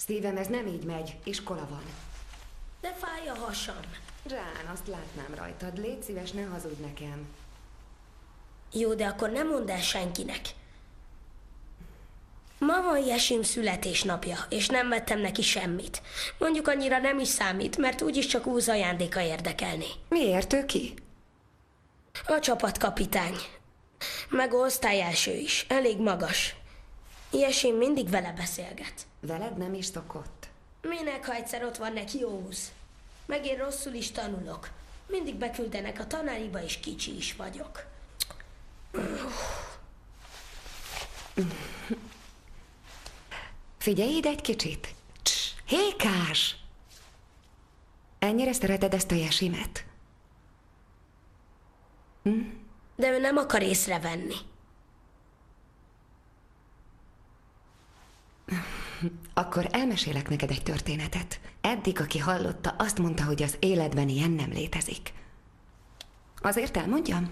Szívem, ez nem így megy. Iskola van. De fáj a hasam. Jane, azt látnám rajtad. Légy szíves, ne hazudj nekem. Jó, de akkor nem mondd el senkinek. Ma van Yesim születésnapja, és nem vettem neki semmit. Mondjuk annyira nem is számít, mert úgyis csak Úz ajándéka érdekelni. Miért ő ki? A csapatkapitány. Meg osztály első is. Elég magas. Yesim mindig vele beszélget. Veled nem is szokott. Minek, ha egyszer ott van neki Úz? Meg én rosszul is tanulok. Mindig beküldenek a tanáriba, és kicsi is vagyok. Figyelj ide egy kicsit. Hékás! Ennyire szereted ezt a Yesimet? De ő nem akar észrevenni. Akkor elmesélek neked egy történetet. Eddig, aki hallotta, azt mondta, hogy az életben ilyen nem létezik. Azért elmondjam?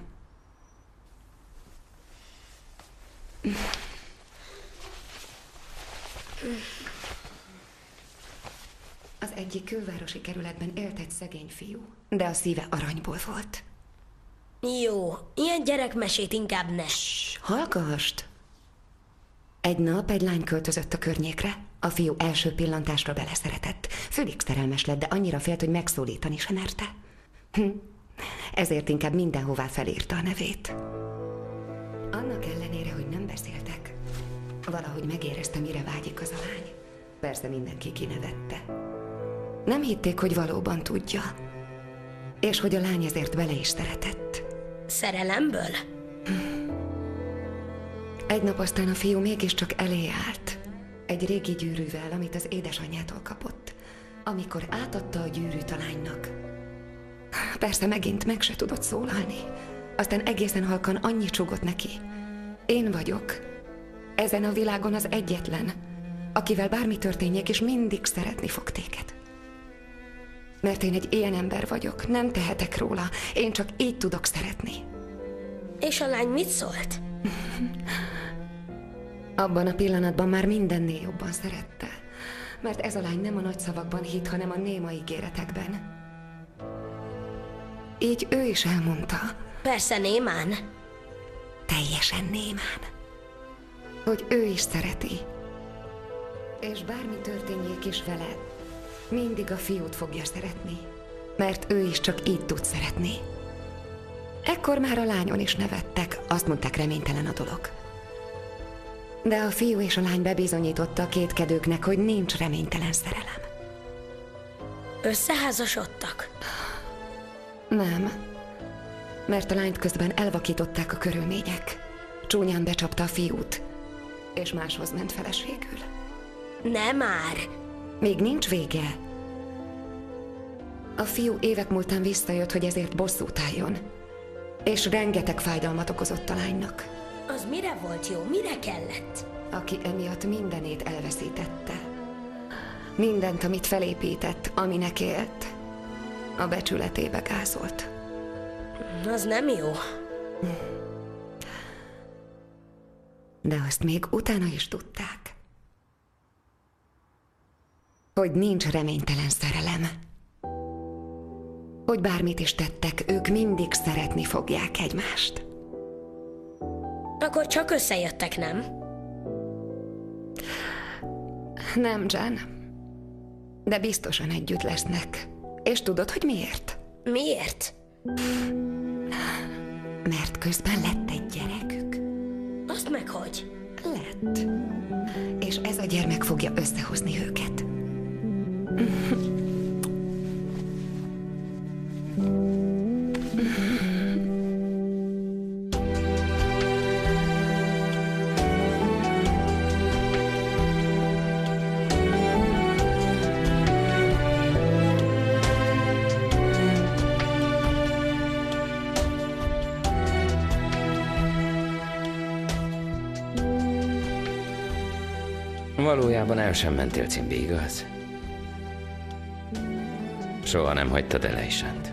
Az egyik külvárosi kerületben élt egy szegény fiú, de a szíve aranyból volt. Jó, ilyen gyerekmesét inkább ne. Hallgasd! Egy nap egy lány költözött a környékre. A fiú első pillantásra beleszeretett. Félig szerelmes lett, de annyira félt, hogy megszólítani sem merte. Ezért inkább mindenhová felírta a nevét. Annak ellenére, hogy nem beszéltek, valahogy megérezte, mire vágyik az a lány. Persze mindenki kinevette. Nem hitték, hogy valóban tudja. És hogy a lány ezért bele is szeretett. Szerelemből? Egy nap aztán a fiú mégiscsak elé állt. Egy régi gyűrűvel, amit az édesanyjától kapott. Amikor átadta a gyűrűt a lánynak. Persze megint meg se tudott szólalni. Aztán egészen halkan annyit csúgott neki. Én vagyok. Ezen a világon az egyetlen, akivel bármi történjék, és mindig szeretni fog téged. Mert én egy ilyen ember vagyok, nem tehetek róla. Én csak így tudok szeretni. És a lány mit szólt? Abban a pillanatban már mindennél jobban szerette. Mert ez a lány nem a nagy szavakban hitt, hanem a néma ígéretekben. Így ő is elmondta. Persze némán. Teljesen némán. Hogy ő is szereti. És bármi történjék is vele, mindig a fiút fogja szeretni. Mert ő is csak így tud szeretni. Ekkor már a lányon is nevettek, azt mondták, reménytelen a dolog. De a fiú és a lány bebizonyította a kétkedőknek, hogy nincs reménytelen szerelem. Összeházasodtak? Nem. Mert a lányt közben elvakították a körülmények. Csúnyán becsapta a fiút, és máshoz ment feleségül. Nem már. Még nincs vége. A fiú évek múltán visszajött, hogy ezért bosszút álljon. És rengeteg fájdalmat okozott a lánynak. Az mire volt jó? Mire kellett? Aki emiatt mindenét elveszítette. Mindent, amit felépített, aminek élt, a becsületébe gázolt. Az nem jó. De azt még utána is tudták, hogy nincs reménytelen szerelem. Hogy bármit is tettek, ők mindig szeretni fogják egymást. Akkor csak összejöttek, nem? Nem, Jane. De biztosan együtt lesznek. És tudod, hogy miért? Miért? Mert közben lett egy gyerekük. Azt meg hogy? Lett. És ez a gyermek fogja összehozni őket. Valójában el sem mentél, Cimbi, igaz? Soha nem hagytad el Eisent.